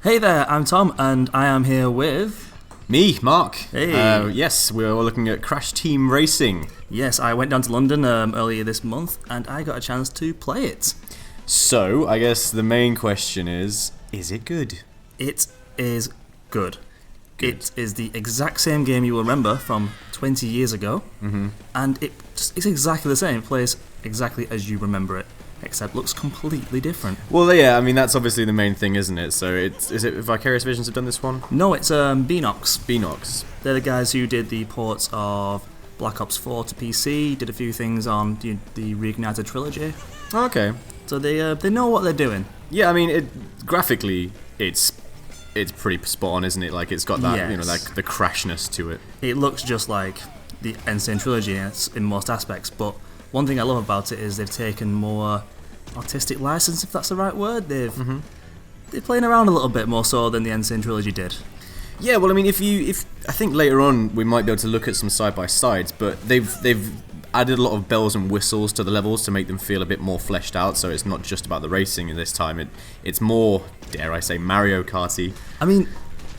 Hey there, I'm Tom, and I am here with... Me, Mark. Hey. Yes, we're all looking at Crash Team Racing. Yes, I went down to London earlier this month, and I got a chance to play it. So, I guess the main question is it good? It is good. It is the exact same game you will remember from 20 years ago, and it's exactly the same. It plays exactly as you remember it, except looks completely different. Well, yeah, I mean, that's obviously the main thing, isn't it? So, is it Vicarious Visions have done this one? No, it's Beenox. Beenox. They're the guys who did the ports of Black Ops 4 to PC, did a few things on the Reignited trilogy. Okay. So they know what they're doing. Yeah, I mean, graphically, it's pretty spot on, isn't it? Like, it's got that, Yes. like the crashness to it. It looks just like the Insane trilogy in most aspects, but one thing I love about it is they've taken more artistic license, if that's the right word. They're playing around a little bit more so than the Insane trilogy did. Yeah, well, I mean, if I think later on we might be able to look at some side by sides, but they've added a lot of bells and whistles to the levels to make them feel a bit more fleshed out. So it's not just about the racing in this time. It's more, dare I say, Mario Karty. I mean,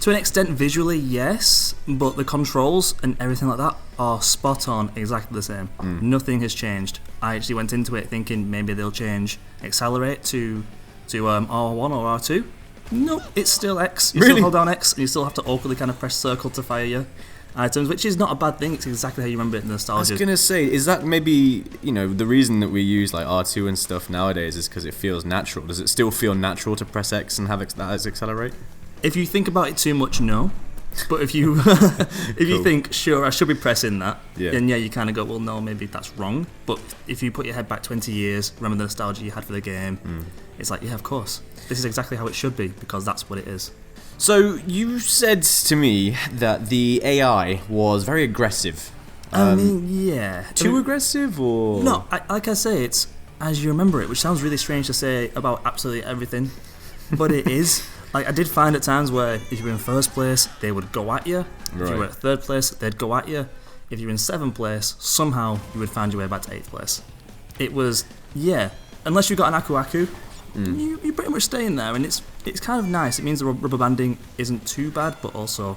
to an extent visually, yes, but the controls and everything like that are spot on, exactly the same. Nothing has changed. I actually went into it thinking maybe they'll change Accelerate to R1 or R2. Nope, it's still X. You Really? still hold down X, and you still have to awkwardly kind of press circle to fire your items, which is not a bad thing. It's exactly how you remember it in I was nostalgia. gonna say, is that maybe the reason that we use like R2 and stuff nowadays is because it feels natural? Does it still feel natural to press X and have that as accelerate? If you think about it too much, no. But if you if you Cool. think, sure, I should be pressing that, Yeah. then yeah, you kind of go, well, no, maybe that's wrong. But if you put your head back 20 years, remember the nostalgia you had for the game, it's like, yeah, of course. This is exactly how it should be, because that's what it is. So you said to me that the AI was very aggressive. I mean, yeah. Too aggressive, or No, like I say, it's as you remember it, which sounds really strange to say about absolutely everything, but it is. Like, I did find at times where if you were in first place, they would go at you. If you were at third place, they'd go at you. If you were in seventh place, somehow you would find your way back to 8th place. It was, yeah, unless you got an Aku Aku, you pretty much stay in there, and it's kind of nice. It means the rubber banding isn't too bad, but also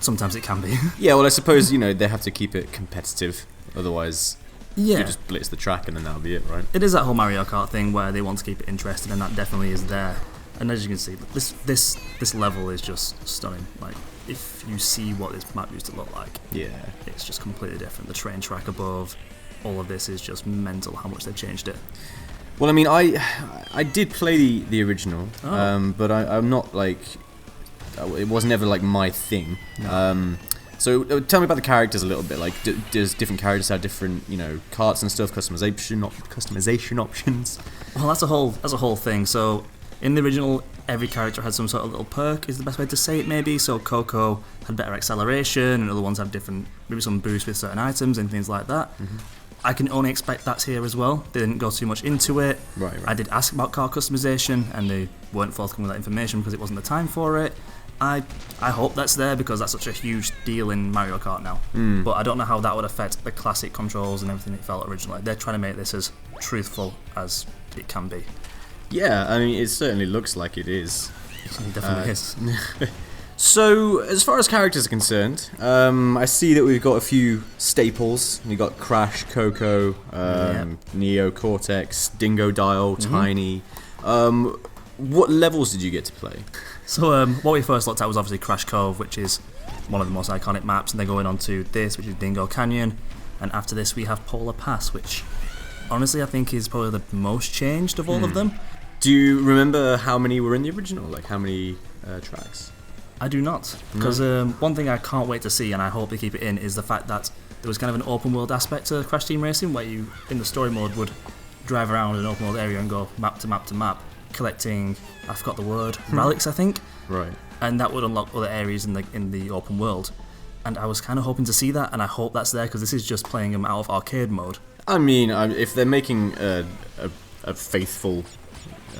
sometimes it can be. Yeah, well, I suppose they have to keep it competitive, otherwise Yeah. you just blitz the track and then that'll be it, right? It is that whole Mario Kart thing where they want to keep it interesting, and that definitely is there. And as you can see, this level is just stunning. Like, if you see what this map used to look like, Yeah. it's just completely different. The train track above, all of this is just mental how much they've changed it. Well, I mean, I did play the original, but I'm not like, it was never like my thing. So tell me about the characters a little bit. Like, does different characters have different carts and stuff, customization options? Well, that's a whole thing. So in the original, every character had some sort of little perk, is the best way to say it maybe. So Coco had better acceleration, and other ones have different, maybe some boost with certain items and things like that. I can only expect that's here as well. They didn't go too much into it. Right. I did ask about car customization, and they weren't forthcoming with that information because it wasn't the time for it. I hope that's there because that's such a huge deal in Mario Kart now. But I don't know how that would affect the classic controls and everything it felt originally. They're trying to make this as truthful as it can be. Yeah, I mean, it certainly looks like it is. It definitely is. So, as far as characters are concerned, I see that we've got a few staples. We've got Crash, Coco, Neo, Cortex, Dingo Dial, Tiny. What levels did you get to play? So what we first looked at was obviously Crash Cove, which is one of the most iconic maps, and then going on to this, which is Dingo Canyon, and after this we have Polar Pass, which honestly I think is probably the most changed of all of them. Do you remember how many were in the original? Like, how many tracks? I do not, because one thing I can't wait to see, and I hope they keep it in, is the fact that there was kind of an open world aspect to Crash Team Racing, where you, in the story mode, would drive around an open world area and go map to map to map, collecting, I forgot the word, relics I think, Right. and that would unlock other areas in the open world. And I was kind of hoping to see that, and I hope that's there, because this is just playing them out of arcade mode. I mean, if they're making a faithful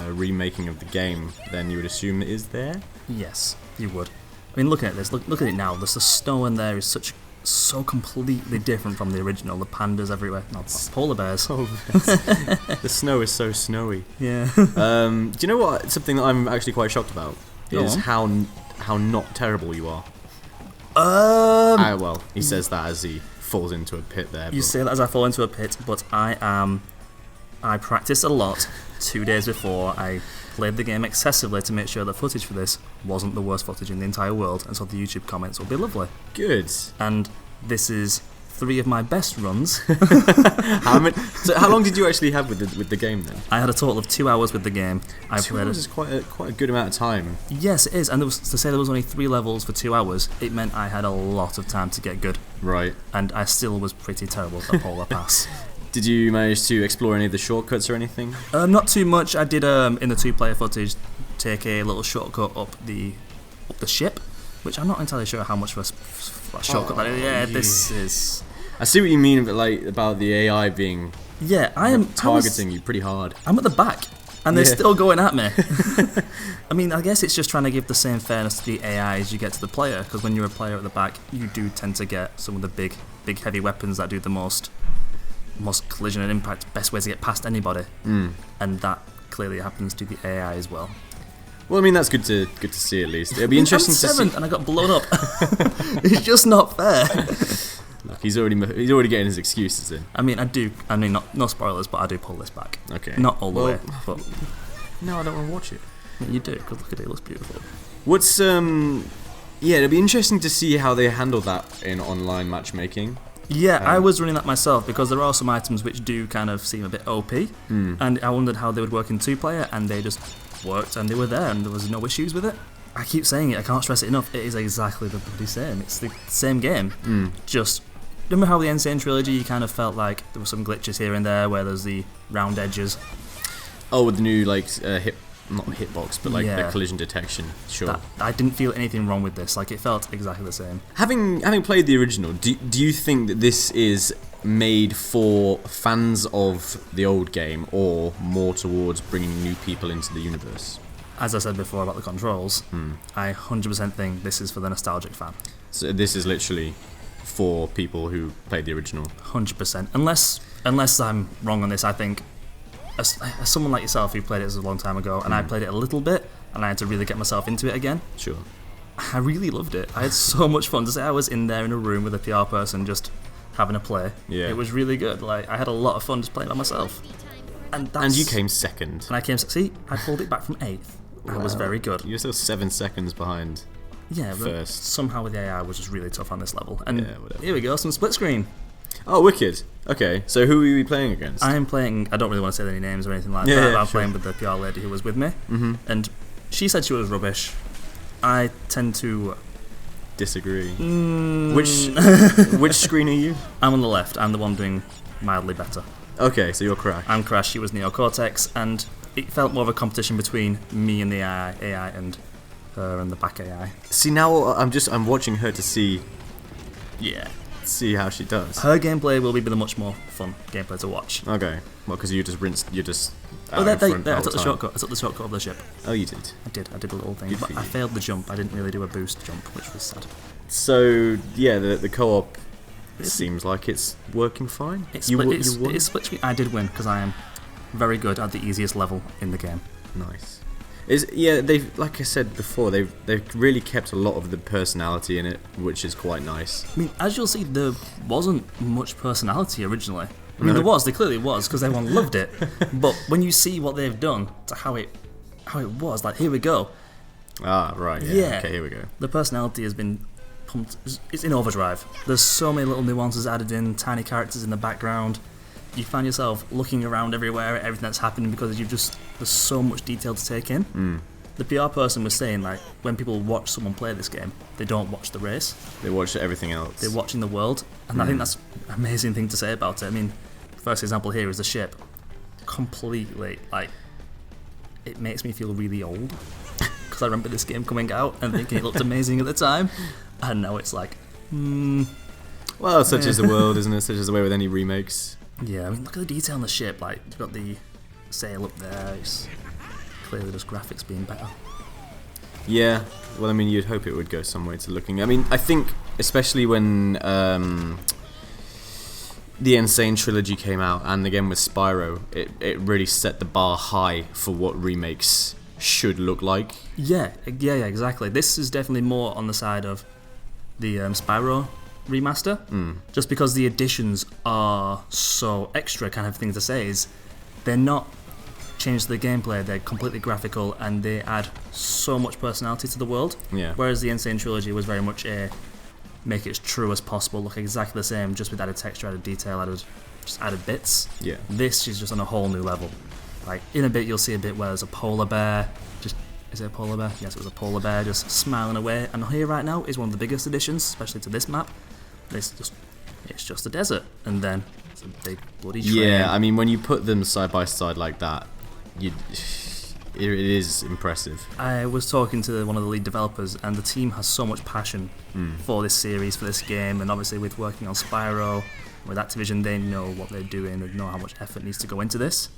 remaking of the game, then you would assume it is there? Yes, you would. I mean, looking at this, look at it now. The snow in there is such so completely different from the original. The pandas everywhere, not polar bears. The snow is so snowy. Yeah. Do you know what? Something that I'm actually quite shocked about is how not terrible you are. Well, he says that as he falls into a pit there. You say that as I fall into a pit, but I practiced a lot 2 days before. I played the game excessively to make sure the footage for this wasn't the worst footage in the entire world, and so the YouTube comments will be lovely. Good. And this is 3 of my best runs. So how long did you actually have with the game then? I had a total of 2 hours with the game. 2 hours is quite a good amount of time. Yes, it is. And to say there was only 3 levels for 2 hours, it meant I had a lot of time to get good. Right. And I still was pretty terrible at Polar Pass. Did you manage to explore any of the shortcuts or anything? Not too much. I did in the 2-player footage take a little shortcut up the ship, which I'm not entirely sure how much of a shortcut that is. Yeah, this is. I see what you mean, but about the AI being. Yeah, I am targeting you pretty hard. I'm at the back, and they're still going at me. I mean, I guess it's just trying to give the same fairness to the AI as you get to the player, because when you're a player at the back, you do tend to get some of the big heavy weapons that do the most collision and impact, best ways to get past anybody, and that clearly happens to the AI as well. Well, I mean, that's good to see at least. It'll be interesting to see. And I got blown up. It's just not fair. Look, he's already getting his excuses in. I mean, no spoilers, but I do pull this back. Okay. Not all the way, but no, I don't want to watch it. You do, because look at it, it looks beautiful. What's yeah, it'll be interesting to see how they handle that in online matchmaking. Yeah, I was running that myself because there are some items which do kind of seem a bit OP, and I wondered how they would work in 2-player, and they just worked and they were there and there was no issues with it. I keep saying it, I can't stress it enough, it is exactly the bloody same. It's the same game, just... Remember how the Insane Trilogy, you kind of felt like there were some glitches here and there where there's the round edges? Oh, with the new, not hitbox, but the collision detection, sure. I didn't feel anything wrong with this, it felt exactly the same. Having played the original, do you think that this is made for fans of the old game or more towards bringing new people into the universe? As I said before about the controls, I 100% think this is for the nostalgic fan. So this is literally for people who played the original? 100%. Unless I'm wrong on this, I think as someone like yourself who played it a long time ago, and I played it a little bit, and I had to really get myself into it again. Sure. I really loved it. I had so much fun. To say I was in there in a room with a PR person just having a play. Yeah. It was really good. I had a lot of fun just playing by myself. And you came second. And I came. See, I pulled it back from 8th. It was very good. You're still 7 seconds behind. Yeah, but somehow with the AI was just really tough on this level. And here we go, some split screen. Oh, wicked. Okay, so who are you playing against? I'm playing, I don't really want to say any names or anything like that, but I'm playing with the PR lady who was with me. And she said she was rubbish. I tend to... disagree. Which screen are you? I'm on the left. I'm the one doing mildly better. Okay, so you're Crash. I'm Crash, she was Neo Cortex, and it felt more of a competition between me and the AI and her and the back AI. See, now I'm watching her to see how she does. Her gameplay will be the much more fun gameplay to watch. Okay, well, because you just I took the shortcut. I took the shortcut of the ship. Oh, you did? I did a little thing, but I failed the jump. I didn't really do a boost jump, which was sad. So yeah, the co-op seems like it's working fine. It's split screen. I did win because I am very good at the easiest level in the game. Nice. They've, like I said before, they've really kept a lot of the personality in it, which is quite nice. I mean, as you'll see, there wasn't much personality originally. I mean, there clearly was, because everyone loved it. But when you see what they've done to how it was, here we go. Ah, right, yeah. Okay, here we go. The personality has been pumped. It's in overdrive. There's so many little nuances added in, tiny characters in the background. You find yourself looking around everywhere at everything that's happening because there's so much detail to take in. The PR person was saying, when people watch someone play this game, they don't watch the race. They watch everything else. They're watching the world, and I think that's an amazing thing to say about it. I mean, first example here is the ship. Completely, it makes me feel really old because I remember this game coming out and thinking it looked amazing at the time, and now it's well, such is the world, isn't it? Such is the way with any remakes. Yeah, I mean, look at the detail on the ship. You've got the sail up there. It's clearly just graphics being better. Yeah, well, I mean, you'd hope it would go some way to looking. I mean, I think especially when the Insane trilogy came out, and again with Spyro, it really set the bar high for what remakes should look like. Yeah, exactly. This is definitely more on the side of the Spyro remaster, just because the additions are so extra. Kind of thing to say is they're not changed the gameplay, they're completely graphical, and they add so much personality to the world. Yeah. Whereas the Insane trilogy was very much a make it as true as possible, look exactly the same, just with added texture, added detail, added bits. Yeah. This is just on a whole new level. Like, in a bit you'll see a bit where there's a polar bear, is it a polar bear? Yes, it was a polar bear just smiling away, and here right now is one of the biggest additions, especially to this map. It's just a desert, and then it's a big bloody train. Yeah, I mean, when you put them side by side like that, it is impressive. I was talking to one of the lead developers, and the team has so much passion for this series, for this game, and obviously with working on Spyro, with Activision, they know what they're doing, they know how much effort needs to go into this,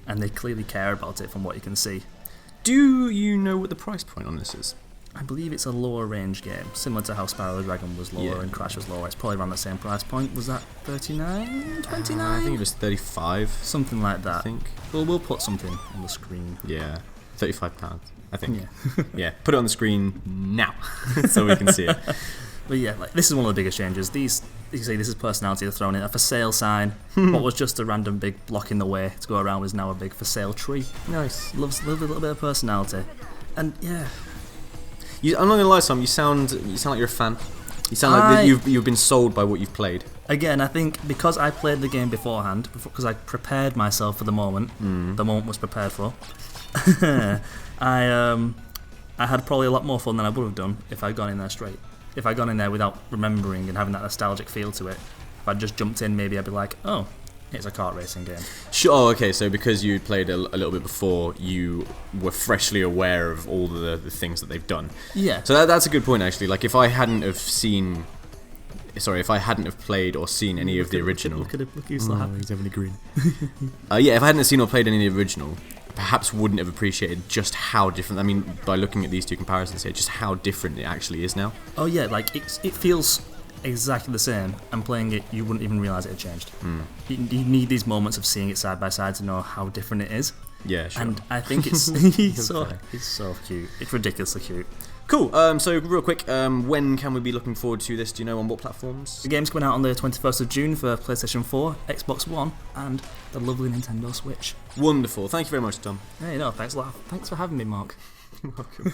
and they clearly care about it from what you can see. Do you know what the price point on this is? I believe it's a lower range game, similar to how Spyro the Dragon was lower and Crash was lower. It's probably around the same price point. Was that 39, 29? I think it was 35. Something like that. I think. Well, we'll put something on the screen. Yeah, £35, I think. Yeah. Yeah, put it on the screen now, so we can see it. But yeah, like, this is one of the biggest changes. These, you can see, this is personality they're throwing in. A for sale sign. What was just a random big block in the way to go around is now a big for sale tree. Nice. Loves a little bit of personality. And yeah. I'm not gonna lie, Sam. You sound like you're a fan. You sound like you've been sold by what you've played. Again, I think because I played the game beforehand, because I prepared myself for the moment. The moment was prepared for. I had probably a lot more fun than I would have done if I'd gone in there straight. If I'd gone in there without remembering and having that nostalgic feel to it, if I'd just jumped in, maybe I'd be like, oh, it's a kart racing game. Sure. Oh, okay. So because you'd played a little bit before, you were freshly aware of all the things that they've done. Yeah. So that's a good point, actually. Like, if I hadn't have played or seen any of the original. Look who's so happy. He's having a green. Yeah, if I hadn't seen or played any of the original, perhaps wouldn't have appreciated just how different. I mean, by looking at these two comparisons here, just how different it actually is now. Oh yeah, like it feels exactly the same, and playing it you wouldn't even realise it had changed. You need these moments of seeing it side by side to know how different it is. Yeah, sure. And I think it's he's so cute. It's ridiculously cute. Cool. So real quick, when can we be looking forward to this? Do you know on what platforms? The game's coming out on the 21st of June for PlayStation 4, Xbox One, and the lovely Nintendo Switch. Wonderful. Thank you very much, Tom. Hey, no, thanks a lot. Thanks for having me, Mark. You're welcome.